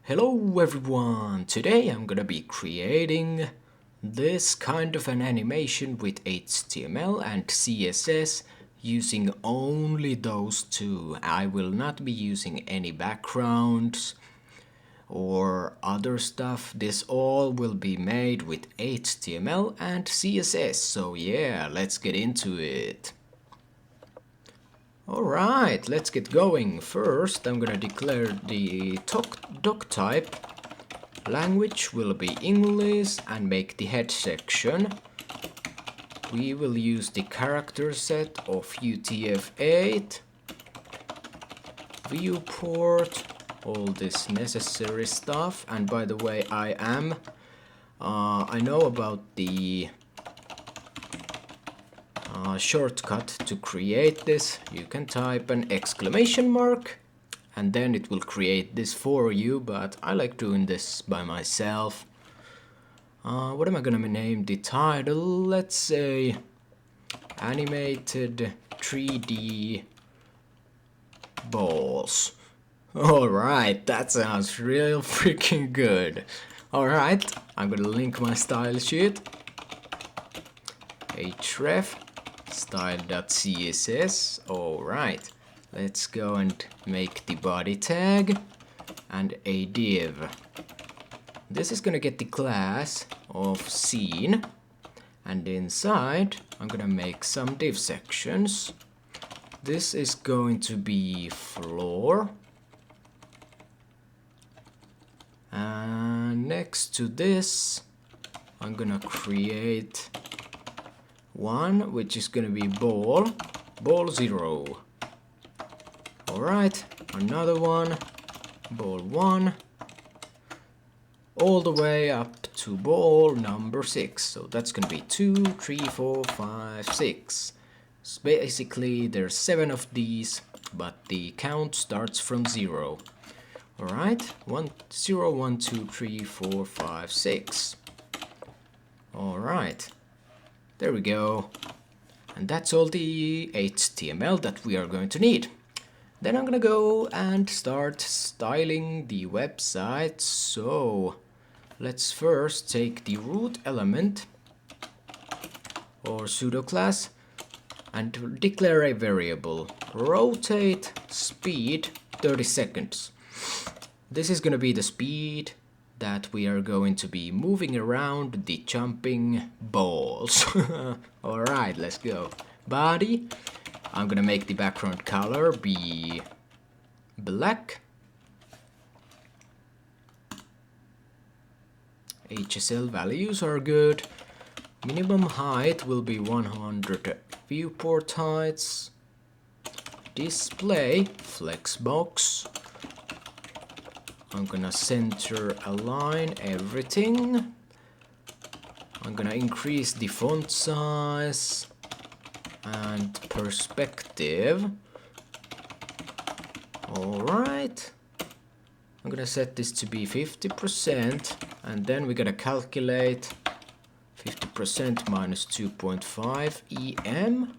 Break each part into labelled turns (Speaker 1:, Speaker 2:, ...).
Speaker 1: Hello everyone! Today I'm gonna be creating this kind of an animation with HTML and CSS using only those two. I will not be using any backgrounds or other stuff. This all will be made with HTML and CSS. So yeah, let's get into it. Alright, let's get going. First, I'm gonna declare the doc type. Language will be English and make the head section. We will use the character set of UTF-8, viewport, all this necessary stuff. And by the way, I know about the shortcut to create this. You can type an exclamation mark and then it will create this for you, but I like doing this by myself. What am I gonna name the title? Let's say animated 3D balls. Alright, that sounds real freaking good. Alright, I'm gonna link my style sheet. href style.css. Alright, let's go and make the body tag and a div. This is gonna get the class of scene, and inside I'm gonna make some div sections. This is going to be floor, and next to this I'm gonna create one which is gonna be ball 0. Alright, another one, ball 1, all the way up to ball number 6. So that's gonna be 2, 3, 4, 5, 6. So basically there's 7 of these, but the count starts from 0. Alright, 0, 1, 2, 3, 4, 5, 6. Alright, there we go. And that's all the HTML that we are going to need. Then I'm gonna go and start styling the website. So let's first take the root element or pseudo class and declare a variable. Rotate speed 30 seconds. This is gonna be the speed that we are going to be moving around the jumping balls. Alright, let's go. Body, I'm gonna make the background color be black. HSL values are good. Minimum height will be 100 viewport heights. Display flexbox. I'm gonna center align everything. I'm gonna increase the font size and perspective. Alright. I'm gonna set this to be 50%, and then we're gonna calculate 50% minus 2.5 EM.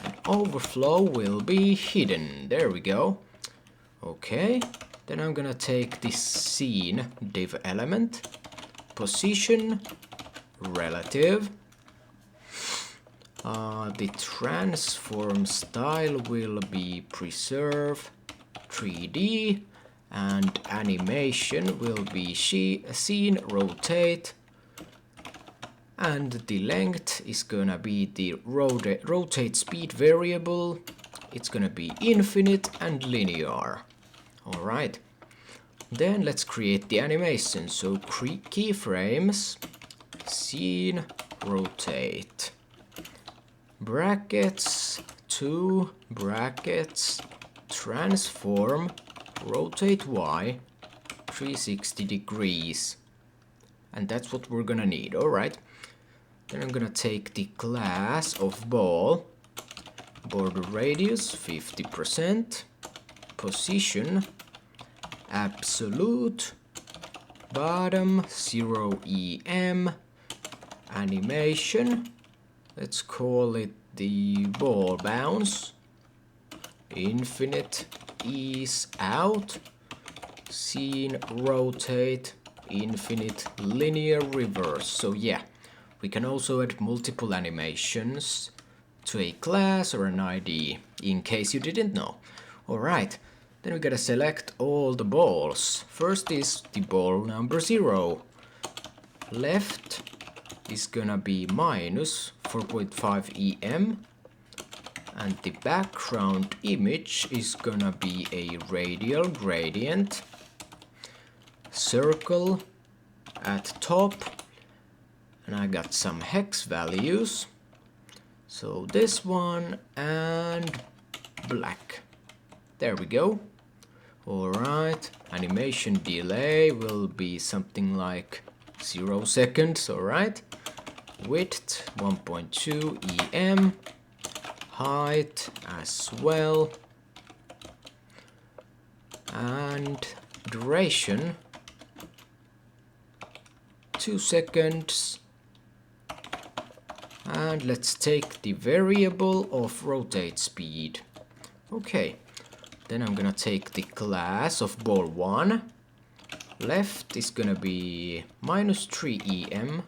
Speaker 1: And overflow will be hidden. There we go. Okay. Then I'm gonna take this scene div element, position, relative. The transform style will be preserve 3D, and animation will be scene rotate, and the length is gonna be the rotate speed variable. It's gonna be infinite and linear. Alright, then let's create the animation. So keyframes, scene, rotate, brackets, 2 brackets, transform, rotate Y, 360 degrees. And that's what we're gonna need. Alright, then I'm gonna take the class of ball, border radius 50%, position, absolute, bottom 0 EM, animation, let's call it the ball bounce, infinite ease out, scene, rotate, infinite, linear, reverse. So yeah, we can also add multiple animations to a class or an ID, in case you didn't know. Alright, then we gotta select all the balls. First is the ball number 0. Left is gonna be minus 4.5 EM, and the background image is gonna be a radial gradient, circle at top, and I got some hex values. So this one and black. There we go. Alright, animation delay will be something like 0 seconds, alright. Width 1.2 EM, height as well, and duration 2 seconds. And let's take the variable of rotate speed. Okay, then I'm gonna take the class of ball 1. Left is gonna be minus 3 EM.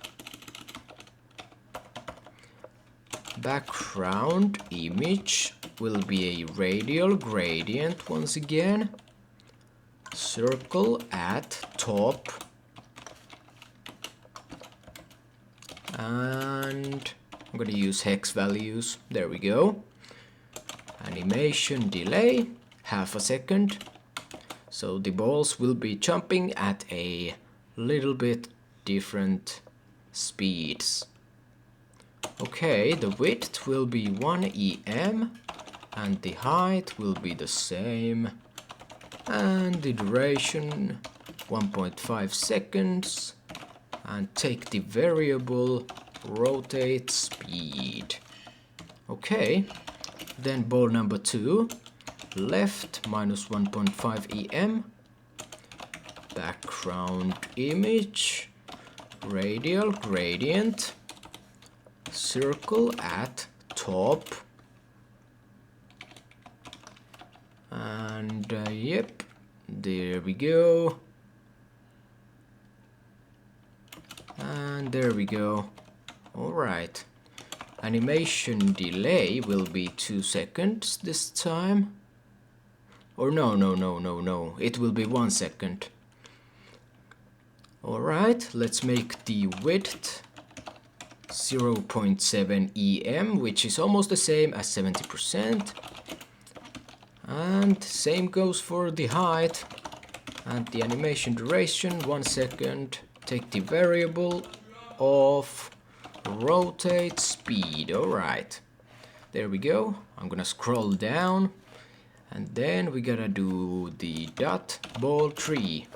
Speaker 1: Background image will be a radial gradient once again. Circle at top. And I'm gonna use hex values. There we go. Animation delay, half a second. So the balls will be jumping at a little bit different speeds. Okay, the width will be 1 EM and the height will be the same. And the duration 1.5 seconds. And take the variable rotate speed. Okay, then ball number 2, left minus 1.5 EM, background image, radial gradient, circle at top, and yep, there we go. And there we go. Alright. Animation delay will be 2 seconds this time. Or no. It will be 1 second. Alright, let's make the width 0.7 EM, which is almost the same as 70%. And same goes for the height. And the animation duration 1 second. Take the variable of rotate speed. Alright, there we go. I'm gonna scroll down and then we gotta do the dot ball 3.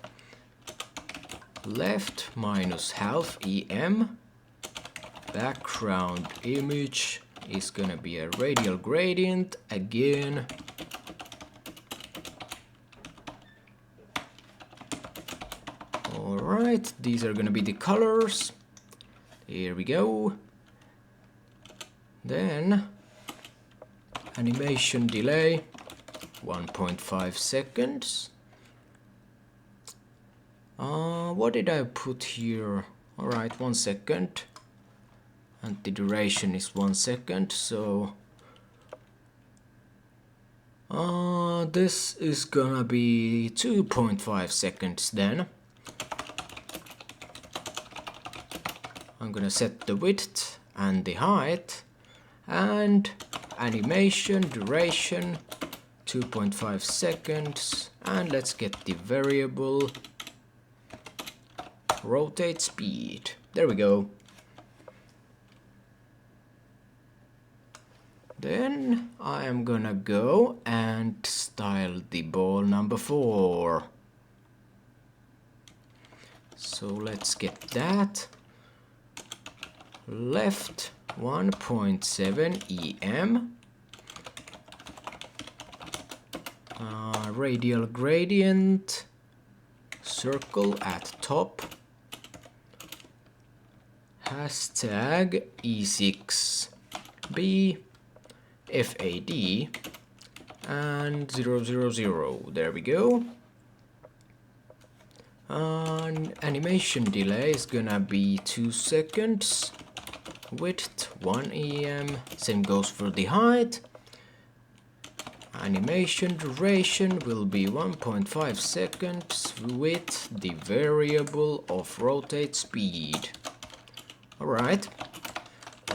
Speaker 1: Left minus half EM. Background image is gonna be a radial gradient again. Alright, these are gonna be the colors. Here we go. Then animation delay 1.5 seconds. What did I put here? Alright, 1 second. And the duration is 1 second, so this is gonna be 2.5 seconds then. I'm gonna set the width and the height, and animation duration 2.5 seconds, and let's get the variable rotate speed. There we go. Then I am gonna go and style the ball number 4. So let's get that. Left 1.7 EM, radial gradient, circle at top, hashtag E6B, FAD, and 000. There we go. Animation delay is gonna be 2 seconds. Width 1 EM. Same goes for the height. Animation duration will be 1.5 seconds with the variable of rotate speed. Alright,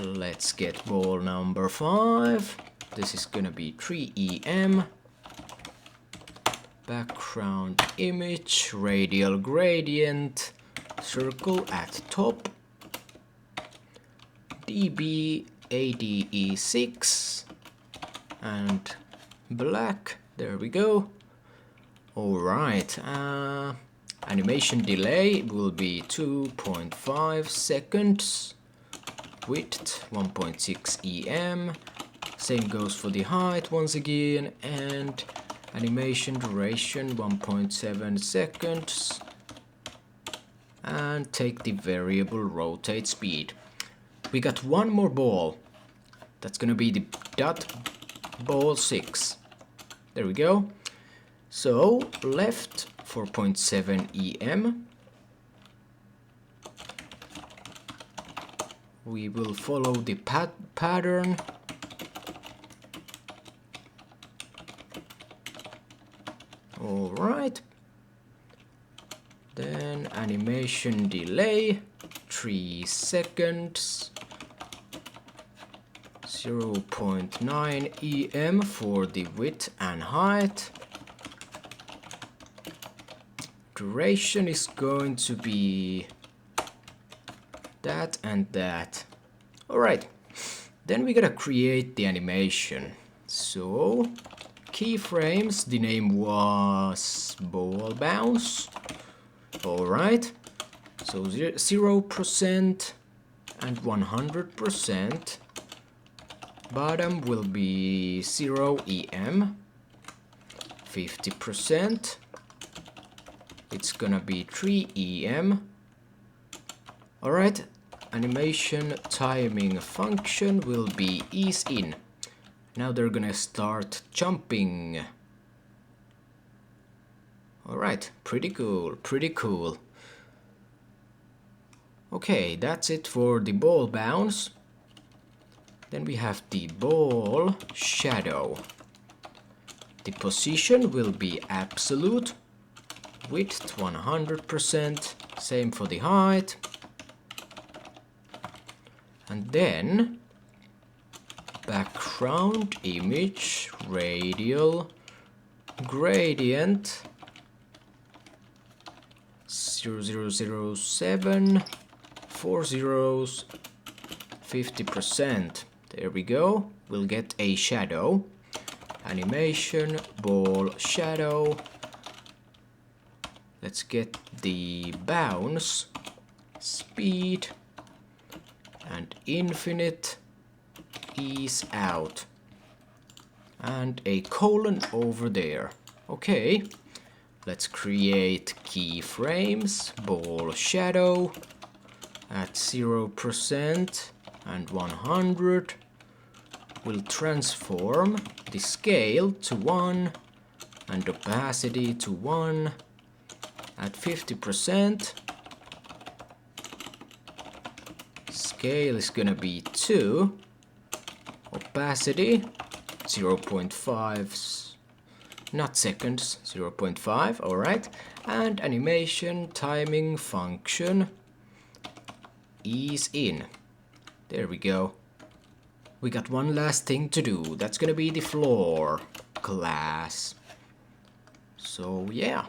Speaker 1: let's get ball number 5. This is gonna be 3 EM. Background image, radial gradient, circle at top, db ADE6, and black. There we go. Alright, animation delay will be 2.5 seconds, width 1.6 EM, same goes for the height once again, and animation duration 1.7 seconds, and take the variable rotate speed. We got one more ball. That's gonna be the dot ball 6. There we go. So left 4.7 EM. We will follow the pattern. All right. Then animation delay 3 seconds. 0.9 EM for the width and height. Duration is going to be that and that. Alright, then we gotta create the animation. So, keyframes, the name was ball bounce. Alright, so 0% and 100%. Bottom will be 0 EM, 50%, it's gonna be 3 EM. Alright, animation timing function will be ease in. Now they're gonna start jumping. Alright, pretty cool, pretty cool. Okay, that's it for the ball bounce. Then we have the ball shadow. The position will be absolute, width 100%, same for the height. And then background image, radial gradient 0007, 4 zeros, 50%. There we go. We'll get a shadow. Animation, ball, shadow. Let's get the bounce, speed, and infinite, ease out. And a colon over there. Okay. Let's create keyframes, ball, shadow at 0% and 100. We'll transform the scale to 1 and opacity to 1 at 50%. Scale is gonna be 2. Opacity 0.5, not seconds, 0.5, alright. And animation timing function ease in. There we go. We got one last thing to do. That's gonna be the floor class. So yeah,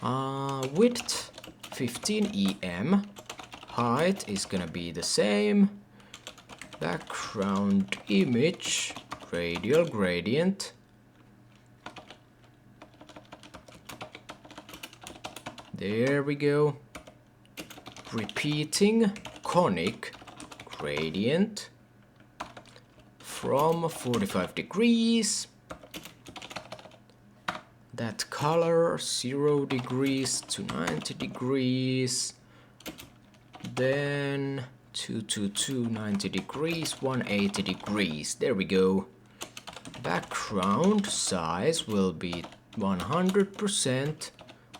Speaker 1: width 15 EM, height is gonna be the same. Background image, radial gradient. There we go. Repeating conic gradient from 45 degrees. That color 0 degrees to 90 degrees. Then 222, 90 degrees, 180 degrees. There we go. Background size will be 100%,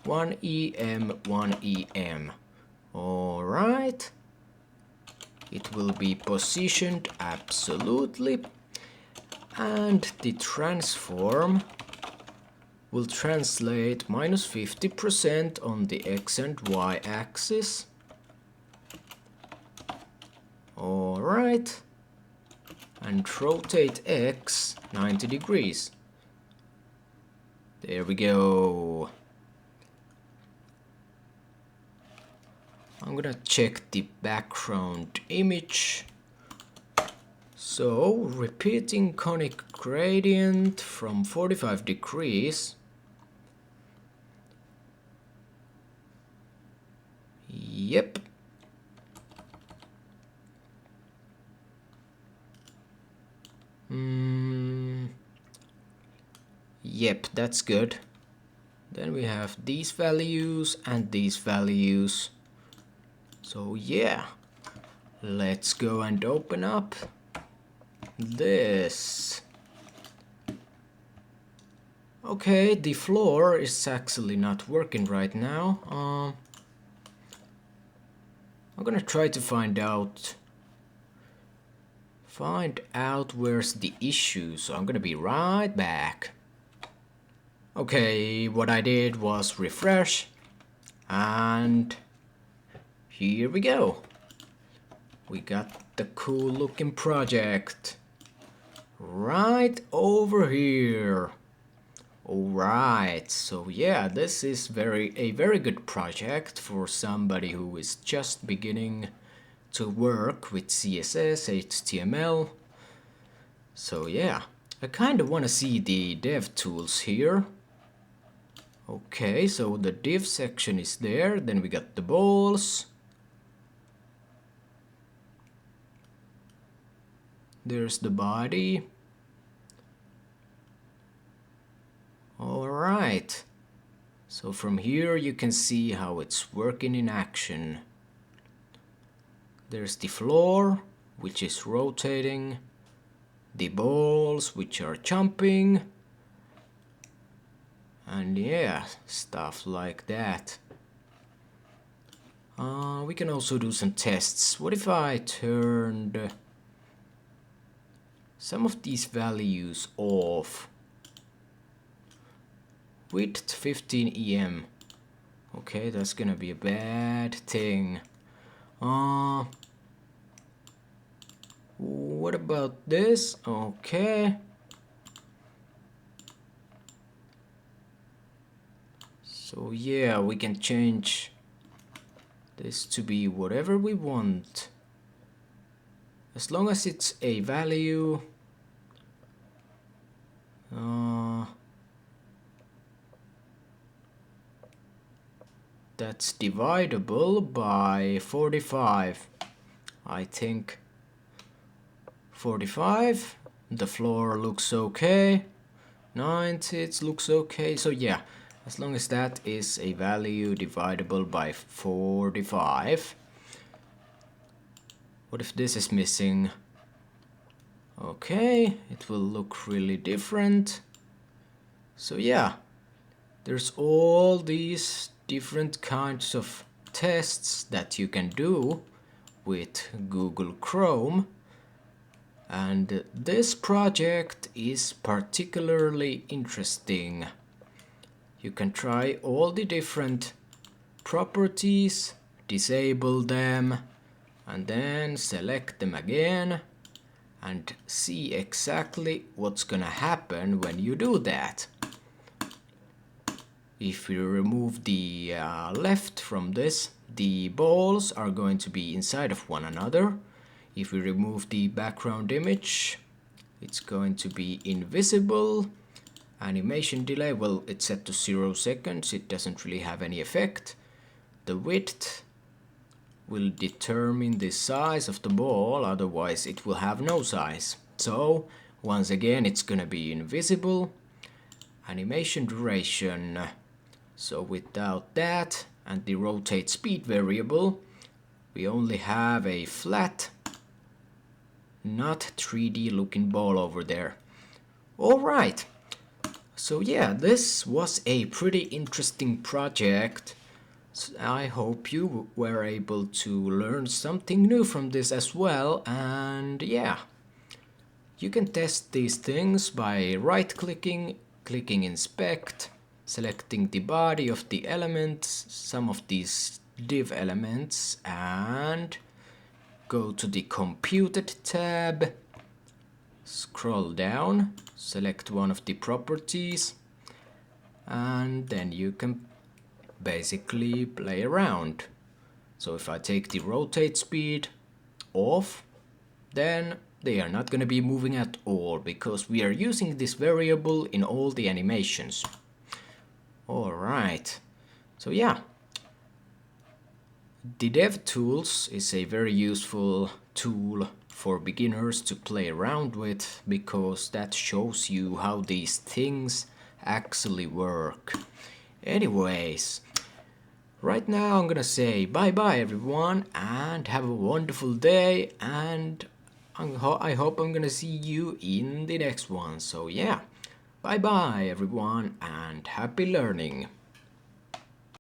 Speaker 1: 1 EM, 1 EM. All right. It will be positioned absolutely. And the transform will translate minus 50% on the X and Y axis. All right. And rotate X 90 degrees. There we go. I'm gonna check the background image. So, repeating conic gradient from 45 degrees. Yep. Yep, that's good. Then we have these values and these values. So yeah, let's go and open up this. Okay, the floor is actually not working right now. I'm gonna try to find out where's the issue, so I'm gonna be right back. Okay, what I did was refresh, and here we go. We got the cool looking project right over here. Alright, so yeah, this is a very good project for somebody who is just beginning to work with CSS, HTML. So yeah, I kind of want to see the dev tools here. Okay, so the div section is there, then we got the balls. There's the body. Alright, so from here you can see how it's working in action. There's the floor, which is rotating, the balls, which are jumping, and yeah, stuff like that. We can also do some tests. What if I turned some of these values off? Width 15 EM. Okay, that's gonna be a bad thing. What about this? Okay. So yeah, we can change this to be whatever we want. As long as it's a value. That's dividable by 45. I think 45. The floor looks okay. 90, it looks okay. So yeah, as long as that is a value dividable by 45. What if this is missing? Okay, it will look really different. So yeah, there's all these different kinds of tests that you can do with Google Chrome, and this project is particularly interesting. You can try all the different properties, disable them, and then select them again and see exactly what's gonna happen when you do that. If we remove the left from this, the balls are going to be inside of one another. If we remove the background image, it's going to be invisible. Animation delay, well, it's set to 0 seconds. It doesn't really have any effect. The width will determine the size of the ball, otherwise it will have no size. So, once again, it's gonna be invisible. Animation duration. So without that and the rotate speed variable, we only have a flat, not 3D looking ball over there. Alright, So yeah, this was a pretty interesting project. I hope you were able to learn something new from this as well. And yeah, you can test these things by right-clicking, clicking inspect, selecting the body of the elements, some of these div elements, and go to the computed tab, scroll down, select one of the properties, and then you can basically play around. So if I take the rotate speed off, then they are not going to be moving at all because we are using this variable in all the animations. Alright, so yeah, the DevTools is a very useful tool for beginners to play around with because that shows you how these things actually work. Anyways, right now I'm gonna say bye bye everyone and have a wonderful day, and I hope I'm gonna see you in the next one. So yeah, bye bye everyone and happy learning.